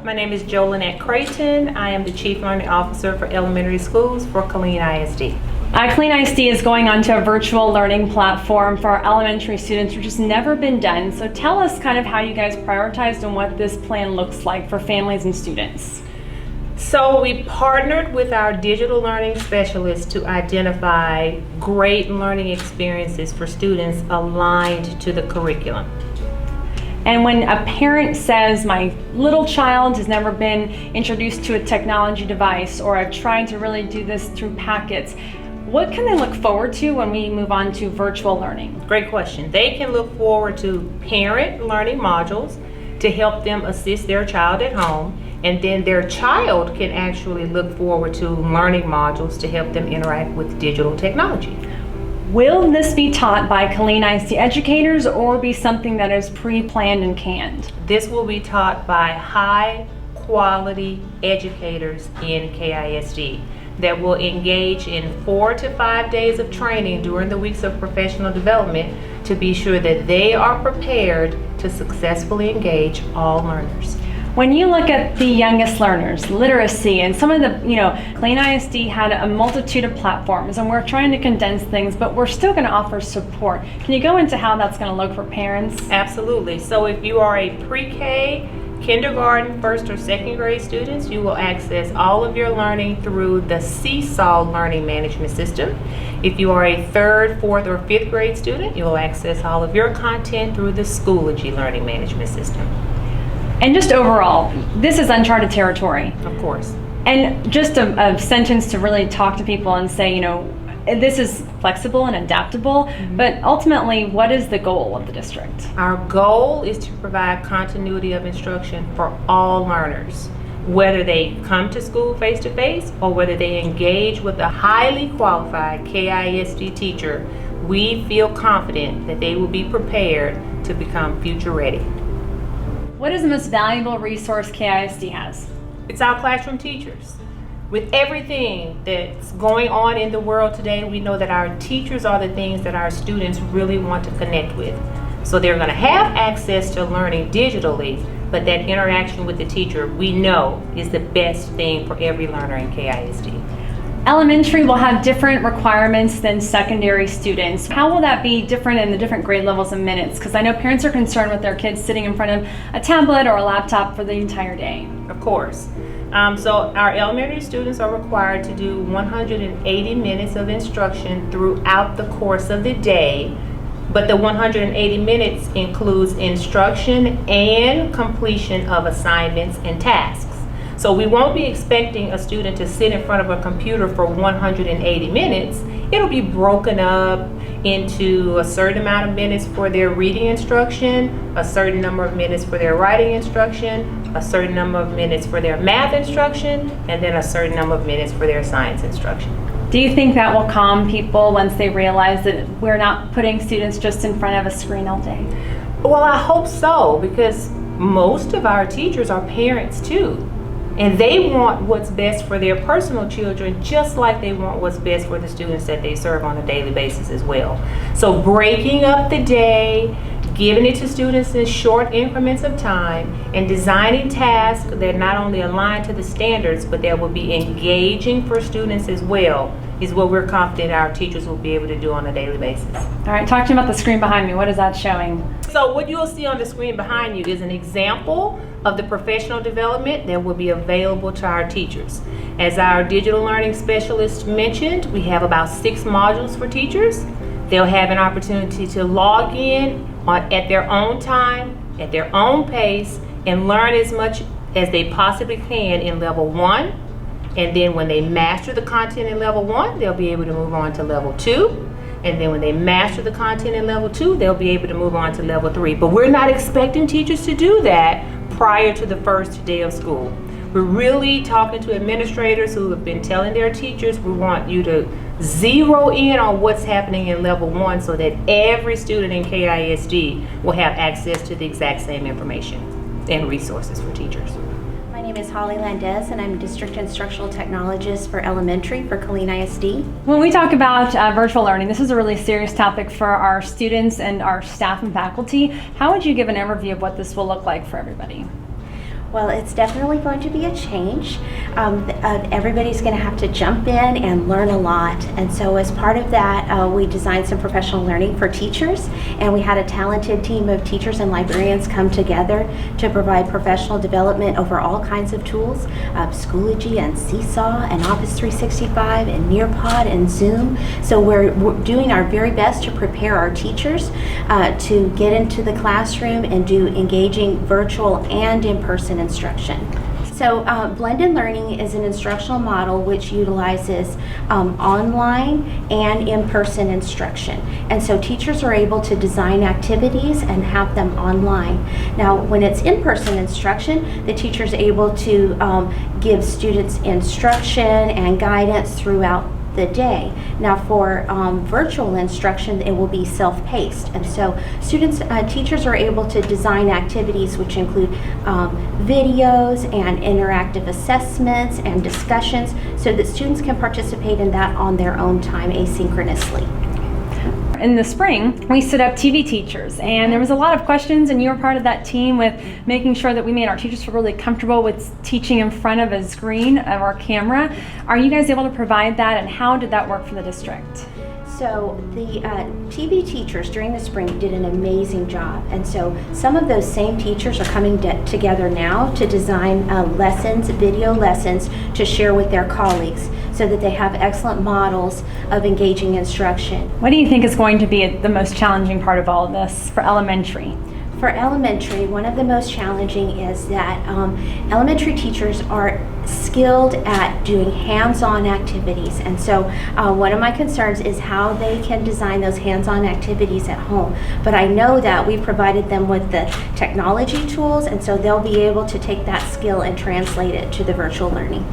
My name is Jo-Lynette Crayton. I am the Chief Learning Officer for Elementary Schools for Killeen ISD. Killeen ISD is going onto a virtual learning platform for our elementary students, which has never been done. So tell us kind of how you guys prioritized and what this plan looks like for families and students. So we partnered with our digital learning specialists to identify great learning experiences for students aligned to the curriculum. And when a parent says, my little child has never been introduced to a technology device, or I've tried to really do this through packets, what can they look forward to when we move on to virtual learning? Great question. They can look forward to parent learning modules to help them assist their child at home, and then their child can actually look forward to learning modules to help them interact with digital technology. Will this be taught by Killeen ISD educators or be something that is pre-planned and canned? This will be taught by high quality educators in KISD that will engage in 4 to 5 days of training during the weeks of professional development to be sure that they are prepared to successfully engage all learners. When you look at the youngest learners, literacy, and some of the, Killeen ISD had a multitude of platforms, and we're trying to condense things, but we're still going to offer support. Can you go into how that's going to look for parents? Absolutely. So if you are a pre-K, kindergarten, first or second grade students, you will access all of your learning through the Seesaw learning management system. If you are a third, fourth, or fifth grade student, you will access all of your content through the Schoology learning management system. And just overall, this is uncharted territory. Of course. And just a sentence to really talk to people and say, this is flexible and adaptable, but ultimately, what is the goal of the district? Our goal is to provide continuity of instruction for all learners, whether they come to school face-to-face or whether they engage with a highly qualified KISD teacher. We feel confident that they will be prepared to become future ready. What is the most valuable resource KISD has? It's our classroom teachers. With everything that's going on in the world today, we know that our teachers are the things that our students really want to connect with. So they're going to have access to learning digitally, but that interaction with the teacher, we know, is the best thing for every learner in KISD. Elementary will have different requirements than secondary students. How will that be different in the different grade levels and minutes? Because I know parents are concerned with their kids sitting in front of a tablet or a laptop for the entire day. Of course. So our elementary students are required to do 180 minutes of instruction throughout the course of the day, but the 180 minutes includes instruction and completion of assignments and tasks. So we won't be expecting a student to sit in front of a computer for 180 minutes. It'll be broken up into a certain amount of minutes for their reading instruction, a certain number of minutes for their writing instruction, a certain number of minutes for their math instruction, and then a certain number of minutes for their science instruction. Do you think that will calm people once they realize that we're not putting students just in front of a screen all day? Well, I hope so, because most of our teachers are parents too. And they want what's best for their personal children, just like they want what's best for the students that they serve on a daily basis as well. So breaking up the day, giving it to students in short increments of time, and designing tasks that not only align to the standards, but that will be engaging for students as well, is what we're confident our teachers will be able to do on a daily basis. All right, talk to me about the screen behind me. What is that showing? So what you'll see on the screen behind you is an example of the professional development that will be available to our teachers. As our digital learning specialist mentioned, we have about 6 modules for teachers. They'll have an opportunity to log in at their own time, at their own pace, and learn as much as they possibly can in level 1. And then when they master the content in level 1, they'll be able to move on to level 2. And then when they master the content in level 2, they'll be able to move on to level 3. But we're not expecting teachers to do that prior to the first day of school. We're really talking to administrators who have been telling their teachers, we want you to zero in on what's happening in level 1 so that every student in KISD will have access to the exact same information and resources for teachers. My name is Landez, and I'm District Instructional Technologist for Elementary for Killeen ISD. When we talk about virtual learning, this is a really serious topic for our students and our staff and faculty. How would you give an overview of what this will look like for everybody? Well, it's definitely going to be a change. Everybody's going to have to jump in and learn a lot. And so as part of that, we designed some professional learning for teachers, and we had a talented team of teachers and librarians come together to provide professional development over all kinds of tools, Schoology and Seesaw and Office 365 and Nearpod and Zoom. So we're doing our very best to prepare our teachers to get into the classroom and do engaging virtual and in-person instruction. So blended learning is an instructional model which utilizes online and in-person instruction. And so teachers are able to design activities and have them online. Now when it's in-person instruction, the teacher is able to give students instruction and guidance throughout the day. Now for virtual instruction, it will be self-paced, and so teachers are able to design activities which include videos and interactive assessments and discussions so that students can participate in that on their own time asynchronously. In the spring, we stood up TV teachers, and there was a lot of questions, and you were part of that team with making sure that we made our teachers feel really comfortable with teaching in front of a screen of our camera. Are you guys able to provide that, and how did that work for the district? So the TV teachers during the spring did an amazing job, and so some of those same teachers are coming together now to design lessons, video lessons, to share with their colleagues so that they have excellent models of engaging instruction. What do you think is going to be the most challenging part of all of this for elementary? For elementary, one of the most challenging is that elementary teachers are skilled at doing hands-on activities, and so one of my concerns is how they can design those hands-on activities at home. But I know that we provided them with the technology tools, and so they'll be able to take that skill and translate it to the virtual learning.